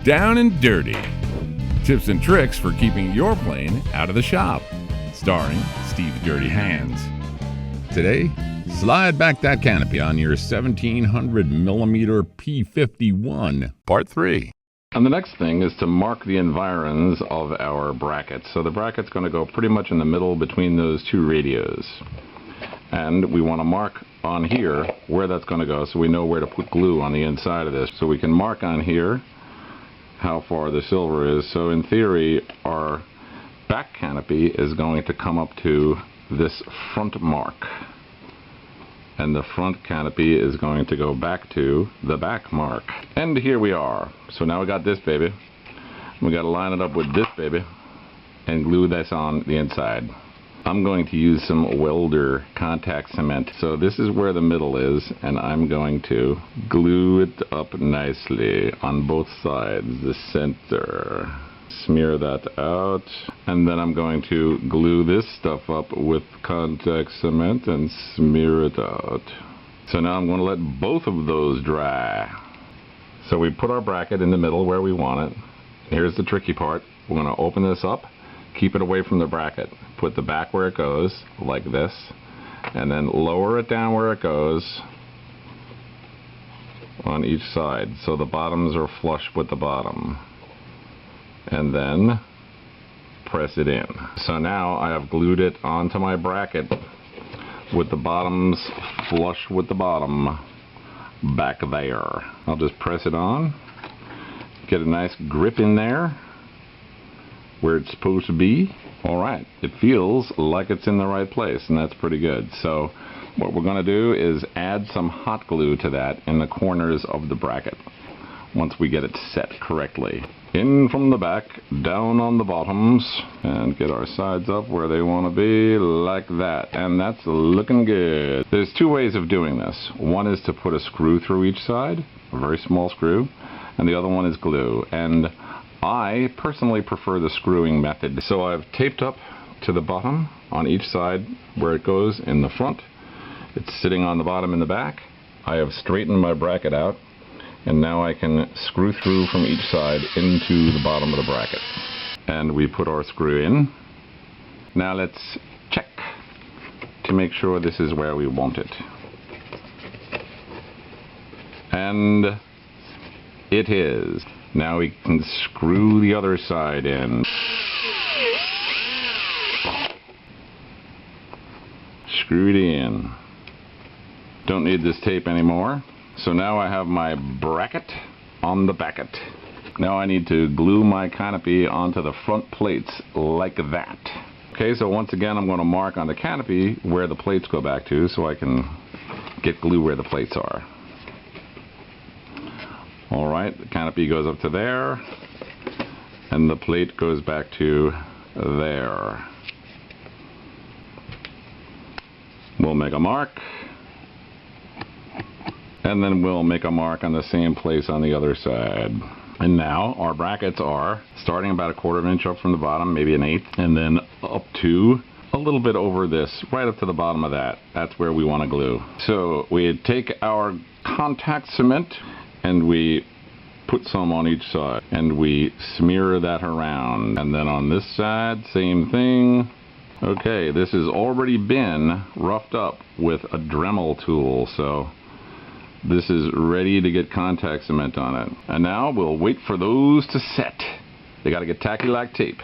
Down and Dirty. Tips and tricks for keeping your plane out of the shop. Starring Steve Dirty Hands. Today, slide back that canopy on your 1700 millimeter P-51. Part 3. And the next thing is to mark the environs of our brackets. So the bracket's going to go pretty much in the middle between those two radios. And we want to mark on here where that's going to go so we know where to put glue on the inside of this. So we can mark on here how far the silver is. So in theory, our back canopy is going to come up to this front mark. And the front canopy is going to go back to the back mark. And here we are. So now we got this baby. We got to line it up with this baby and glue this on the inside. I'm going to use some welder contact cement. So this is where the middle is, and I'm going to glue it up nicely on both sides, the center. Smear that out, and then I'm going to glue this stuff up with contact cement and smear it out. So now I'm going to let both of those dry. So we put our bracket in the middle where we want it. Here's the tricky part. We're going to open this up. Keep it away from the bracket. Put the back where it goes, like this, and then lower it down where it goes on each side, so the bottoms are flush with the bottom. And then press it in. So now I have glued it onto my bracket with the bottoms flush with the bottom back there. I'll just press it on, get a nice grip in there where it's supposed to be. Alright, it feels like it's in the right place, and that's pretty good. So what we're going to do is add some hot glue to that in the corners of the bracket once we get it set correctly. In from the back, down on the bottoms, and get our sides up where they want to be, like that. And that's looking good. There's two ways of doing this. One is to put a screw through each side, a very small screw, and the other one is glue. And I personally prefer the screwing method. So I've taped up to the bottom on each side where it goes in the front. It's sitting on the bottom in the back. I have straightened my bracket out, and now I can screw through from each side into the bottom of the bracket. And we put our screw in. Now let's check to make sure this is where we want it. And it is. Now we can screw the other side in. Screwed in. Don't need this tape anymore. So now I have my bracket on the backet. Now I need to glue my canopy onto the front plates like that. Okay, so once again I'm going to mark on the canopy where the plates go back to so I can get glue where the plates are. Alright, the canopy goes up to there, and the plate goes back to there. We'll make a mark, and then we'll make a mark on the same place on the other side. And now our brackets are starting about a 1/4 inch up from the bottom, maybe 1/8, and then up to a little bit over this, right up to the bottom of that. That's where we want to glue. So we take our contact cement and we put some on each side, and we smear that around. And then on this side, same thing. Okay, this has already been roughed up with a Dremel tool, so this is ready to get contact cement on it. And now we'll wait for those to set. They got to get tacky like tape.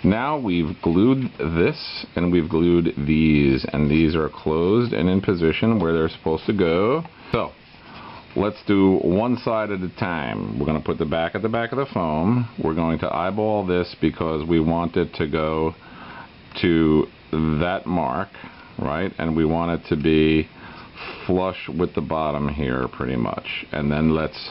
Now we've glued this, and we've glued these, and these are closed and in position where they're supposed to go. So let's do one side at a time. We're going to put the back at the back of the foam. We're going to eyeball this because we want it to go to that mark, right? And we want it to be flush with the bottom here pretty much. And then let's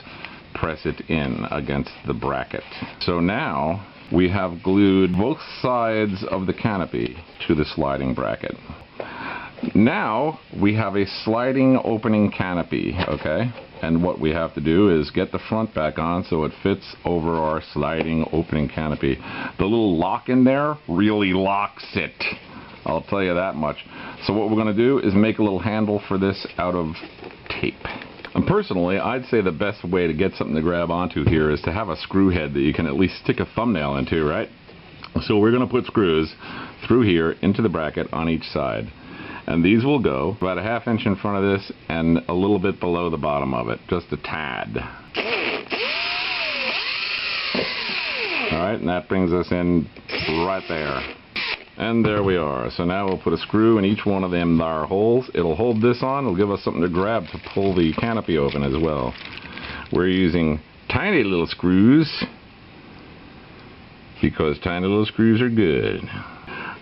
press it in against the bracket. So now we have glued both sides of the canopy to the sliding bracket. Now we have a sliding opening canopy, okay? And what we have to do is get the front back on so it fits over our sliding opening canopy. The little lock in there really locks it, I'll tell you that much. So what we're going to do is make a little handle for this out of tape. And personally, I'd say the best way to get something to grab onto here is to have a screw head that you can at least stick a thumbnail into, right? So we're going to put screws through here into the bracket on each side. And these will go about a ½ inch in front of this and a little bit below the bottom of it, just a tad. Alright, and that brings us in right there. And there we are. So now we'll put a screw in each one of them there holes. It'll hold this on. It'll give us something to grab to pull the canopy open as well. We're using tiny little screws because tiny little screws are good.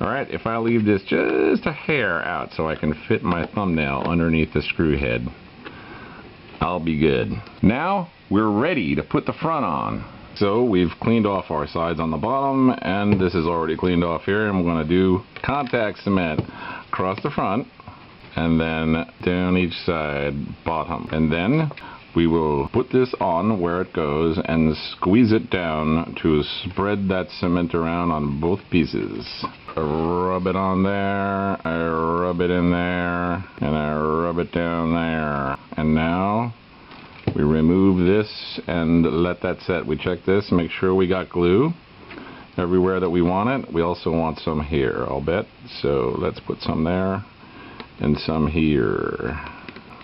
Alright, if I leave this just a hair out so I can fit my thumbnail underneath the screw head, I'll be good. Now we're ready to put the front on. So we've cleaned off our sides on the bottom, and this is already cleaned off here, and we're going to do contact cement across the front and then down each side bottom. And then we will put this on where it goes and squeeze it down to spread that cement around on both pieces. I rub it on there, I rub it in there, and I rub it down there. And now we remove this and let that set. We check this, make sure we got glue everywhere that we want it. We also want some here, I'll bet. So let's put some there and some here.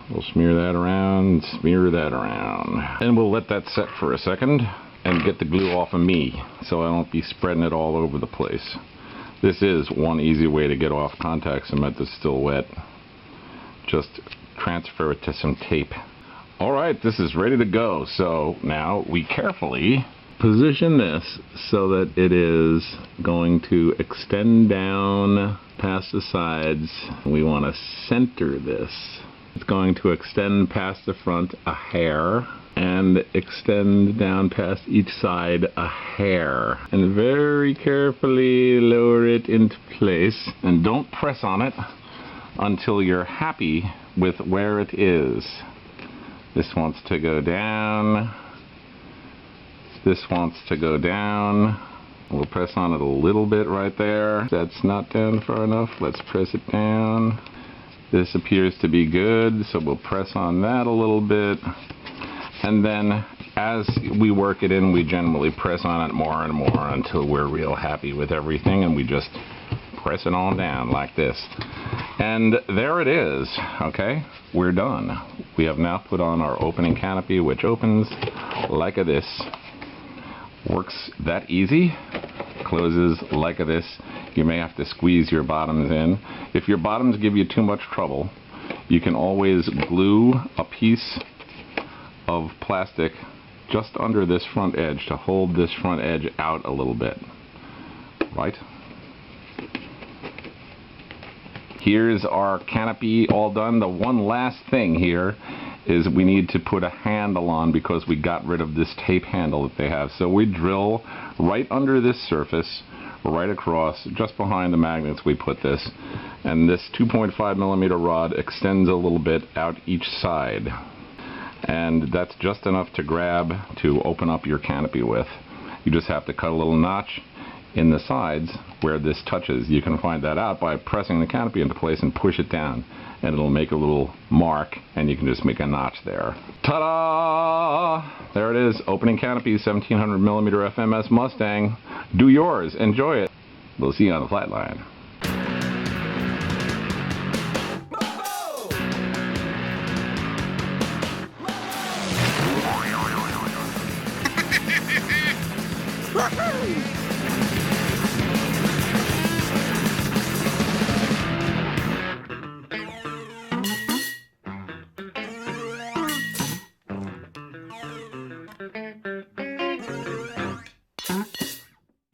We'll smear that around, smear that around. And we'll let that set for a second and get the glue off of me so I don't be spreading it all over the place. This is one easy way to get off contact cement that's still wet. Just transfer it to some tape. Alright, this is ready to go. So now we carefully position this so that it is going to extend down past the sides. We want to center this. It's going to extend past the front a hair and extend down past each side a hair. And very carefully lower it into place. And don't press on it until you're happy with where it is. This wants to go down. This wants to go down. We'll press on it a little bit right there. That's not down far enough. Let's press it down. This appears to be good, so we'll press on that a little bit. And then as we work it in, we generally press on it more and more until we're real happy with everything, and we just press it on down like this. And there it is. Okay, we're done. We have now put on our opening canopy, which opens like this. Works that easy. Closes like this. You may have to squeeze your bottoms in. If your bottoms give you too much trouble, you can always glue a piece of plastic just under this front edge to hold this front edge out a little bit. Right? Here's our canopy all done. The one last thing here is we need to put a handle on because we got rid of this tape handle that they have. So we drill right under this surface, right across, just behind the magnets we put this. And this 2.5mm rod extends a little bit out each side. And that's just enough to grab to open up your canopy with. You just have to cut a little notch in the sides where this touches. You can find that out by pressing the canopy into place and push it down, and it'll make a little mark, and you can just make a notch there. Ta-da! There it is, opening canopy, 1700mm FMS Mustang. Do yours, enjoy it. We'll see you on the flat line.